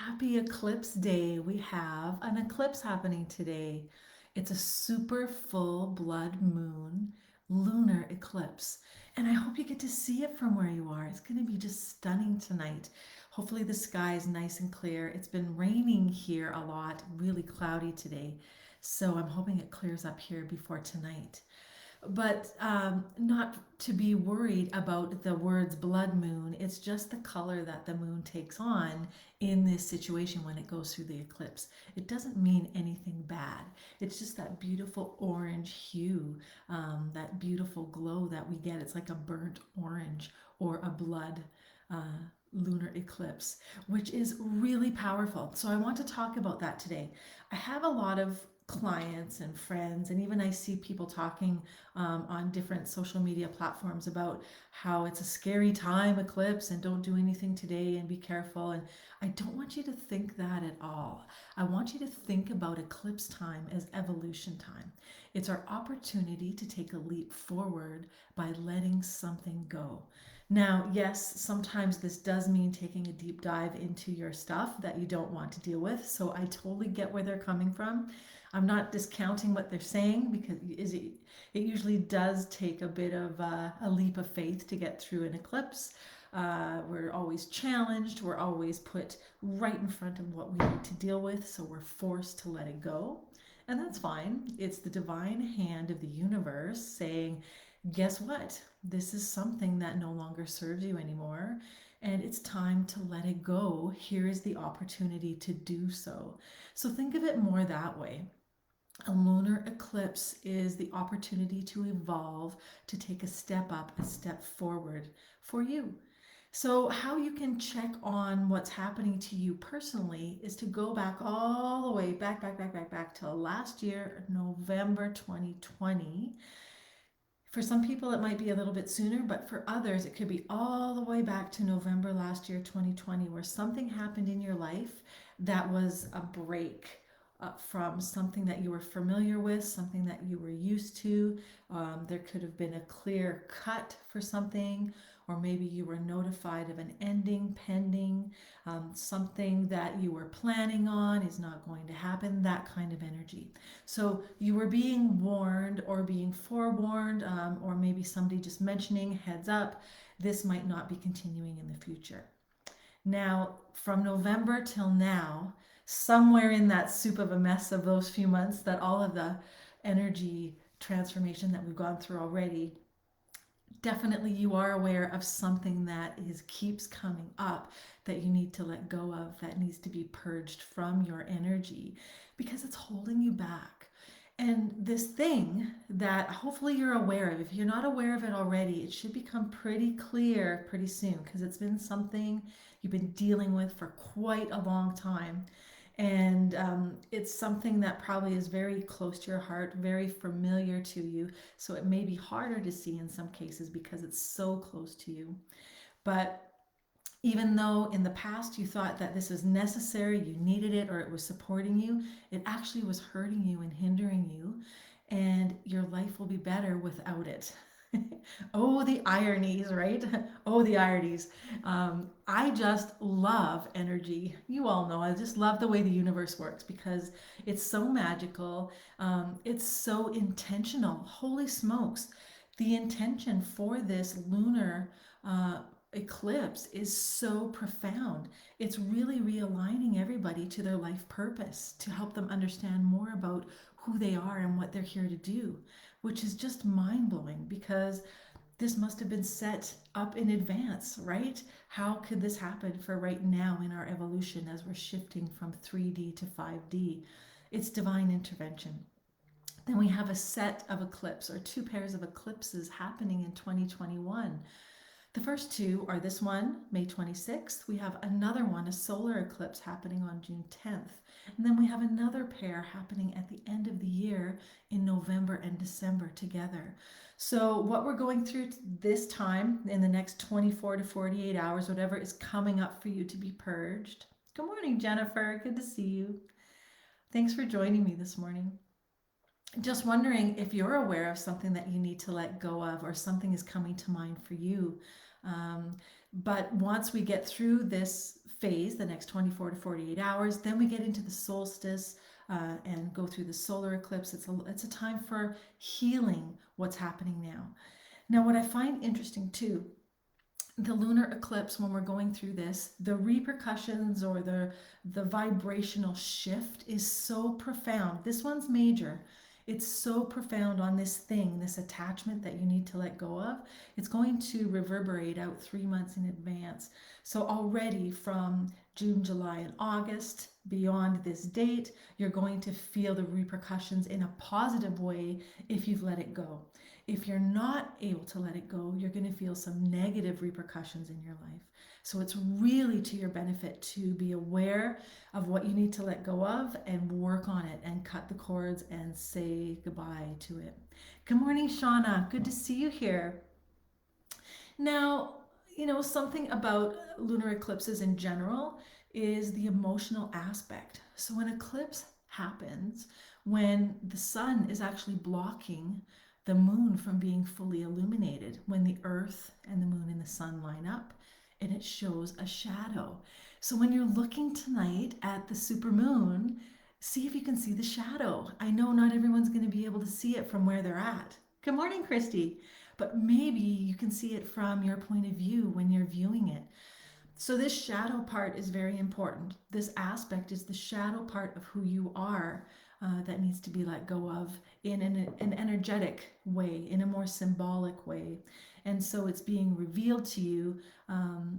Happy Eclipse Day. We have an eclipse happening today. It's a super full blood moon lunar eclipse. And I hope you get to see it from where you are. It's going to be just stunning tonight. Hopefully, the sky is nice and clear. It's been raining here a lot, really cloudy today. So I'm hoping it clears up here before tonight, but not to be worried about the words blood moon. It's just the color that the moon takes on in this situation when it goes through the eclipse. It doesn't mean anything bad. It's just that beautiful orange hue, that beautiful glow that we get. It's like a burnt orange or a blood. Uh, Lunar eclipse, which is really powerful. So, I want to talk about that today. I have a lot of clients and friends, and even I see people talking on different social media platforms about how it's a scary time, eclipse, and don't do anything today and be careful. And I don't want you to think that at all. I want you to think about eclipse time as evolution time. It's our opportunity to take a leap forward by letting something go. Now, yes, sometimes this does mean taking a deep dive into your stuff that you don't want to deal with. So I totally get where they're coming from. I'm not discounting what they're saying because it usually does take a bit of a leap of faith to get through an eclipse. We're always challenged, we're always put right in front of what we need to deal with, so we're forced to let it go. And that's fine. It's the divine hand of the universe saying, guess what? This is something that no longer serves you anymore, and it's time to let it go. Here is the opportunity to do so. So think of it more that way. A lunar eclipse is the opportunity to evolve, to take a step up, a step forward for you. So, how you can check on what's happening to you personally is to go back all the way back till last year, November 2020. For some people, it might be a little bit sooner, but for others, it could be all the way back to November last year, 2020, where something happened in your life that was a break from something that you were familiar with, something that you were used to. There could have been a clear cut for something, or maybe you were notified of an ending pending. Something that you were planning on is not going to happen, that kind of energy. So you were being warned or being forewarned, or maybe somebody just mentioning, heads up, this might not be continuing in the future. Now, from November till now, somewhere in that soup of a mess of those few months, that all of the energy transformation that we've gone through already, definitely you are aware of something that is keeps coming up that you need to let go of, that needs to be purged from your energy because it's holding you back. And this thing that hopefully you're aware of, if you're not aware of it already, it should become pretty clear pretty soon because it's been something you've been dealing with for quite a long time. And it's something that probably is very close to your heart, very familiar to you. So it may be harder to see in some cases because it's so close to you. But even though in the past you thought that this was necessary, you needed it, or it was supporting you, it actually was hurting you and hindering you, and your life will be better without it. Oh, the ironies, right? Oh, the ironies. I just love energy. You all know, I just love the way the universe works because it's so magical. It's so intentional. Holy smokes. The intention for this lunar eclipse is so profound. It's really realigning everybody to their life purpose to help them understand more about who they are and what they're here to do, which is just mind blowing because this must have been set up in advance, right? How could this happen for right now in our evolution as we're shifting from 3D to 5D? It's divine intervention. Then we have a set of eclipse or two pairs of eclipses happening in 2021. The first two are this one, May 26th. We have another one, a solar eclipse happening on June 10th. And then we have another pair happening at the end of the year in November and December together. So, what we're going through this time in the next 24 to 48 hours, whatever is coming up for you to be purged. Good morning, Jennifer. Good to see you. Thanks for joining me this morning. Just wondering if you're aware of something that you need to let go of or something is coming to mind for you. But once we get through this phase, the next 24 to 48 hours, then we get into the solstice and go through the solar eclipse. It's a time for healing what's happening now. Now, what I find interesting too, the lunar eclipse, when we're going through this, the repercussions or the vibrational shift is so profound. This one's major. It's so profound on this thing, this attachment that you need to let go of. It's going to reverberate out 3 months in advance. So already from June, July, and August, beyond this date, you're going to feel the repercussions in a positive way if you've let it go. If you're not able to let it go, you're going to feel some negative repercussions in your life. So it's really to your benefit to be aware of what you need to let go of and work on it and cut the cords and say goodbye to it. Good morning, Shauna. Good to see you here. Now, something about lunar eclipses in general is the emotional aspect. So, an eclipse happens when the sun is actually blocking the moon from being fully illuminated, when the earth and the moon and the sun line up and it shows a shadow. So, when you're looking tonight at the super moon, see if you can see the shadow. I know not everyone's going to be able to see it from where they're at. Good morning, Christy. But maybe you can see it from your point of view when you're viewing it. So, this shadow part is very important. This aspect is the shadow part of who you are that needs to be let go of in an energetic way, in a more symbolic way. And so, it's being revealed to you,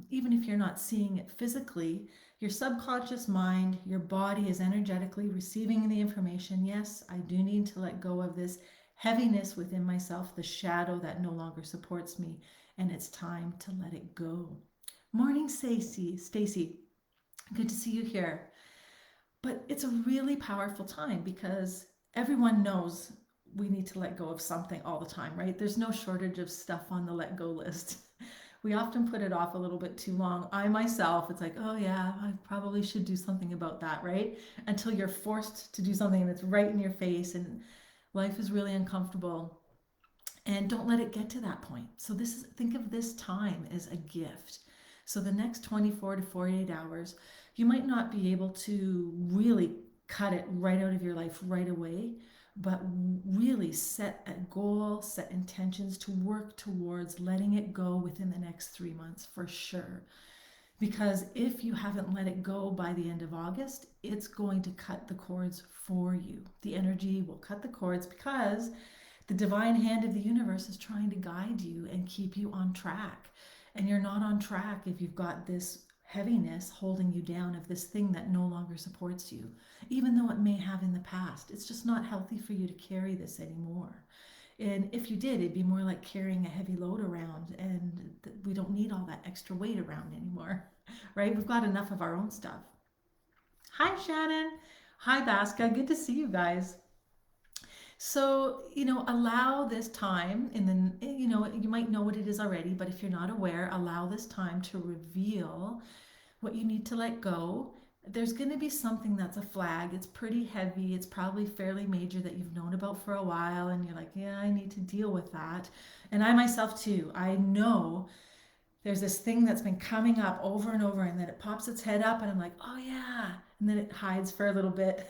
even if you're not seeing it physically. Your subconscious mind, your body is energetically receiving the information. Yes, I do need to let go of this heaviness within myself, the shadow that no longer supports me, and it's time to let it go. Morning, Stacy. Stacy, good to see you here. But it's a really powerful time because everyone knows we need to let go of something all the time, right? There's no shortage of stuff on the let go list. We often put it off a little bit too long. I myself, it's like, oh yeah, I probably should do something about that, right? Until you're forced to do something that's right in your face and life is really uncomfortable. And don't let it get to that point. So think of this time as a gift. So the next 24 to 48 hours, you might not be able to really cut it right out of your life right away, but really set a goal, set intentions to work towards letting it go within the next 3 months for sure. Because if you haven't let it go by the end of August, it's going to cut the cords for you. The energy will cut the cords because the divine hand of the universe is trying to guide you and keep you on track. And you're not on track if you've got this heaviness holding you down of this thing that no longer supports you, even though it may have in the past. It's just not healthy for you to carry this anymore. And if you did, it'd be more like carrying a heavy load around, and we don't need all that extra weight around anymore, right? We've got enough of our own stuff. Hi, Shannon. Hi, Baska. Good to see you guys. So, allow this time in you might know what it is already, but if you're not aware, allow this time to reveal what you need to let go. There's going to be something that's a flag. It's pretty heavy. It's probably fairly major that you've known about for a while, and you're like, yeah, I need to deal with that. And I myself, too, I know there's this thing that's been coming up over and over, and then it pops its head up, and I'm like, oh, yeah. And then it hides for a little bit.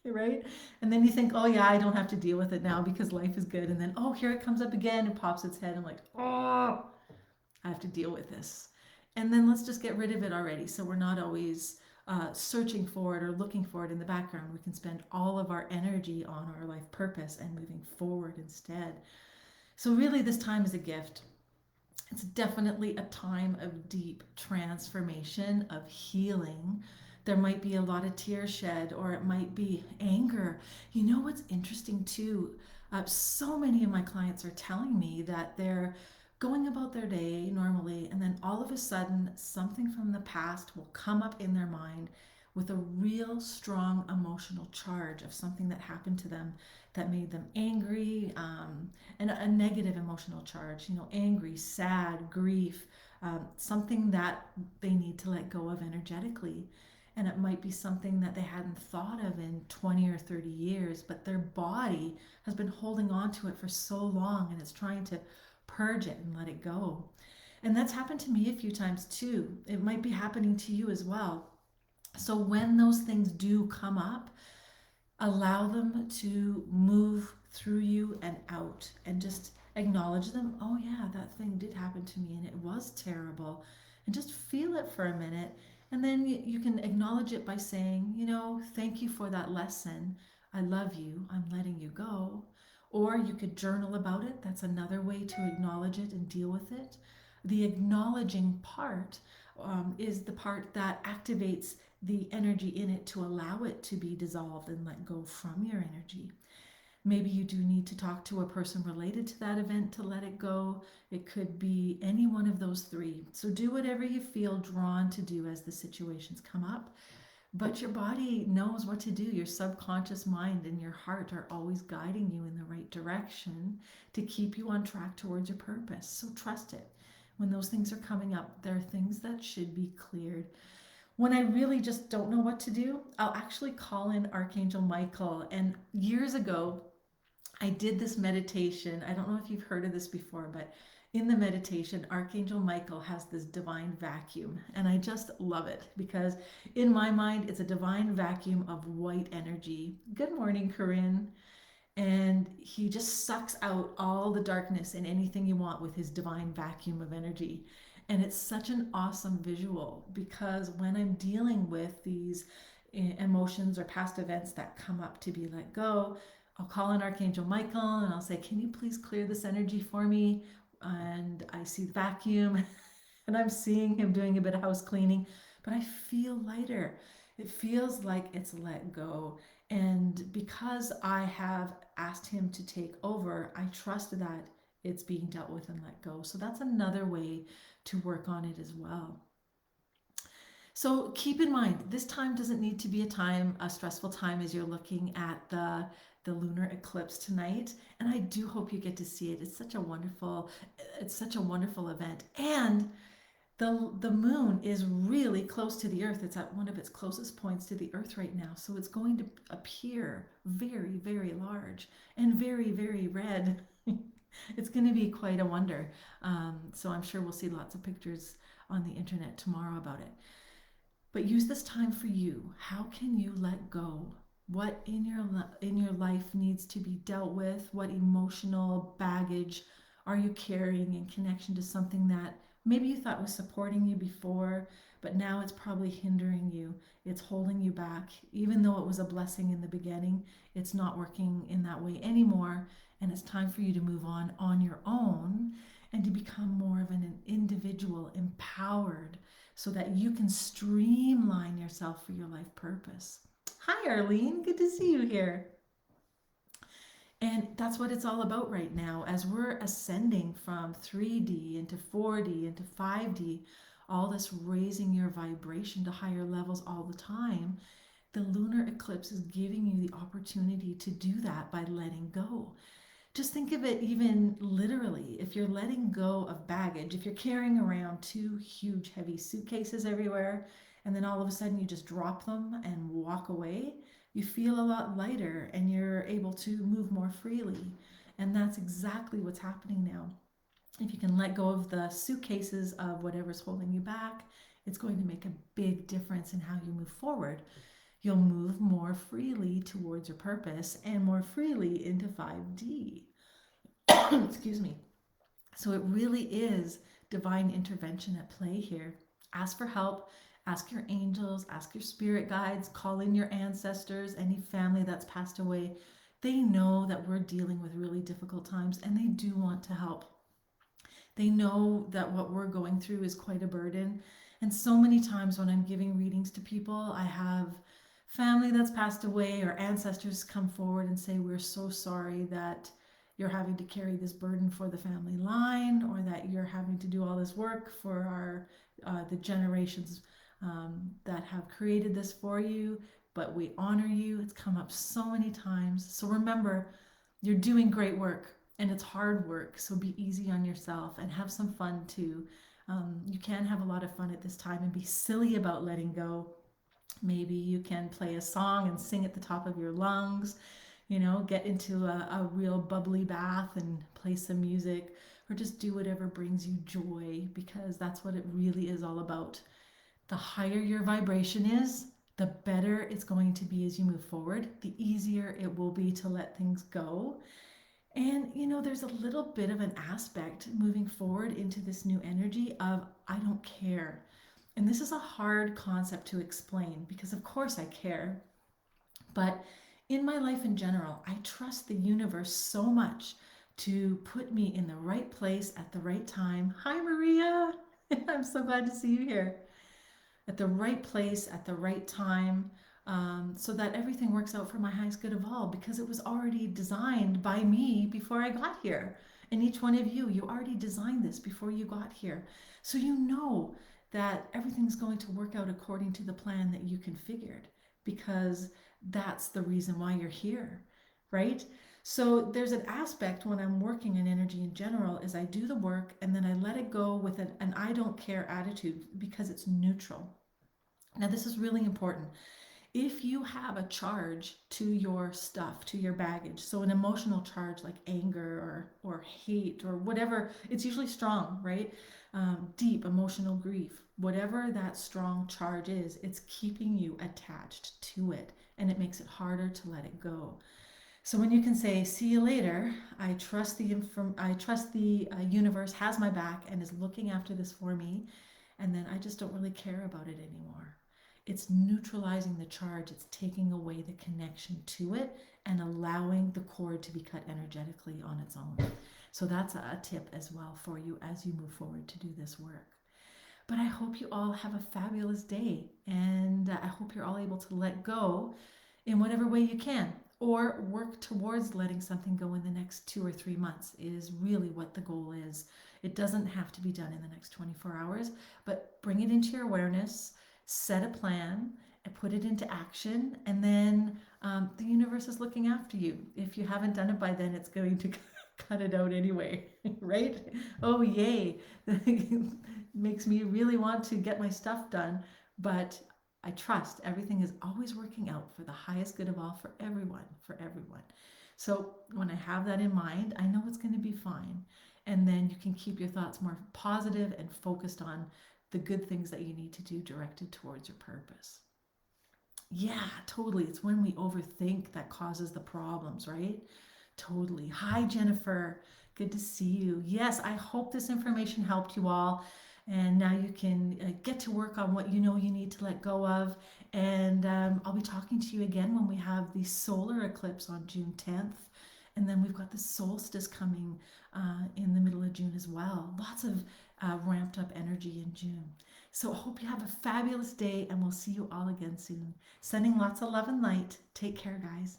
Right? And then you think, oh yeah, I don't have to deal with it now because life is good. And then, oh, here it comes up again and pops its head. I'm like, oh, I have to deal with this. And then let's just get rid of it already. So we're not always searching for it or looking for it in the background. We can spend all of our energy on our life purpose and moving forward instead. So, really, this time is a gift. It's definitely a time of deep transformation, of healing. There might be a lot of tears shed, or it might be anger. You know what's interesting too? So many of my clients are telling me that they're going about their day normally, and then all of a sudden, something from the past will come up in their mind with a real strong emotional charge of something that happened to them that made them angry, and a negative emotional charge, angry, sad, grief, something that they need to let go of energetically. And it might be something that they hadn't thought of in 20 or 30 years, but their body has been holding on to it for so long and it's trying to purge it and let it go. And that's happened to me a few times too. It might be happening to you as well. So when those things do come up, allow them to move through you and out, and just acknowledge them. Oh yeah, that thing did happen to me and it was terrible. And just feel it for a minute. And then you can acknowledge it by saying, thank you for that lesson. I love you. I'm letting you go. Or you could journal about it. That's another way to acknowledge it and deal with it. The acknowledging part is the part that activates the energy in it to allow it to be dissolved and let go from your energy. Maybe you do need to talk to a person related to that event to let it go. It could be any one of those three. So do whatever you feel drawn to do as the situations come up. But your body knows what to do. Your subconscious mind and your heart are always guiding you in the right direction to keep you on track towards your purpose. So trust it. When those things are coming up, there are things that should be cleared. When I really just don't know what to do, I'll actually call in Archangel Michael. And years ago, I did this meditation. I don't know if you've heard of this before, but in the meditation, Archangel Michael has this divine vacuum. And I just love it because, in my mind, it's a divine vacuum of white energy. Good morning, Corinne. And he just sucks out all the darkness and anything you want with his divine vacuum of energy. And it's such an awesome visual because when I'm dealing with these emotions or past events that come up to be let go, I'll call in Archangel Michael and I'll say, can you please clear this energy for me? And I see the vacuum and I'm seeing him doing a bit of house cleaning, but I feel lighter. It feels like it's let go. And because I have asked him to take over, I trust that it's being dealt with and let go. So that's another way to work on it as well. So keep in mind, this time doesn't need to be a stressful time as you're looking at the lunar eclipse tonight. And I do hope you get to see it. It's such a wonderful event. And the moon is really close to the earth. It's at one of its closest points to the earth right now. So it's going to appear very, very large and very, very red. It's going to be quite a wonder. So I'm sure we'll see lots of pictures on the internet tomorrow about it. But use this time for you. How can you let go? What in your life needs to be dealt with? What emotional baggage are you carrying in connection to something that maybe you thought was supporting you before, but now it's probably hindering you? It's holding you back. Even though it was a blessing in the beginning, it's not working in that way anymore. And it's time for you to move on your own and to become more of an individual, empowered, so that you can streamline yourself for your life purpose. Hi, Arlene. Good to see you here. And that's what it's all about right now as we're ascending from 3D into 4D into 5D, all this raising your vibration to higher levels all the time. The lunar eclipse is giving you the opportunity to do that by letting go. Just think of it even literally. If you're letting go of baggage, if you're carrying around two huge heavy suitcases everywhere, and then all of a sudden you just drop them and walk away, you feel a lot lighter and you're able to move more freely. And that's exactly what's happening now. If you can let go of the suitcases of whatever's holding you back, it's going to make a big difference in how you move forward. You'll move more freely towards your purpose and more freely into 5D. Excuse me. So it really is divine intervention at play here. Ask for help, ask your angels, ask your spirit guides, call in your ancestors, any family that's passed away. They know that we're dealing with really difficult times and they do want to help. They know that what we're going through is quite a burden. And so many times when I'm giving readings to people, I have family that's passed away or ancestors come forward and say, we're so sorry that you're having to carry this burden for the family line, or that you're having to do all this work for the generations that have created this for you, but we honor you. It's come up so many times. So remember, you're doing great work and it's hard work. So be easy on yourself and have some fun too. You can have a lot of fun at this time and be silly about letting go. Maybe you can play a song and sing at the top of your lungs, get into a real bubbly bath and play some music. or just do whatever brings you joy, because that's what it really is all about. The higher your vibration is, the better it's going to be as you move forward, the easier it will be to let things go. And there's a little bit of an aspect moving forward into this new energy of I don't care. And this is a hard concept to explain because, of course, I care. But in my life in general, I trust the universe so much to put me in the right place at the right time. Hi, Maria. I'm so glad to see you here. At the right place at the right time, so that everything works out for my highest good of all, because it was already designed by me before I got here. And each one of you, you already designed this before you got here. So you know that everything's going to work out according to the plan that you configured, because that's the reason why you're here, right? So there's an aspect when I'm working in energy in general is I do the work and then I let it go with an I don't care attitude because it's neutral. Now, this is really important. If you have a charge to your stuff, to your baggage, so an emotional charge like anger or hate or whatever, it's usually strong, right? Deep emotional grief, whatever that strong charge is, it's keeping you attached to it, and it makes it harder to let it go. So when you can say, "See you later," I trust the universe has my back and is looking after this for me, and then I just don't really care about it anymore. It's neutralizing the charge, it's taking away the connection to it and allowing the cord to be cut energetically on its own. So that's a tip as well for you as you move forward to do this work. But I hope you all have a fabulous day, and I hope you're all able to let go in whatever way you can, or work towards letting something go in the next 2 or 3 months is really what the goal is. It doesn't have to be done in the next 24 hours, but bring it into your awareness, set a plan, and put it into action, and then the universe is looking after you. If you haven't done it by then, it's going to cut it out anyway, right? Oh, yay. Makes me really want to get my stuff done, but I trust everything is always working out for the highest good of all, for everyone, for everyone. So when I have that in mind, I know it's going to be fine. And then you can keep your thoughts more positive and focused on the good things that you need to do directed towards your purpose. Yeah, totally. It's when we overthink that causes the problems, right? Totally. Hi, Jennifer. Good to see you. Yes, I hope this information helped you all. And now you can get to work on what you know you need to let go of. And I'll be talking to you again when we have the solar eclipse on June 10th. And then we've got the solstice coming in the middle of June as well. Lots of ramped up energy in June. So I hope you have a fabulous day, and we'll see you all again soon. Sending lots of love and light. Take care, guys.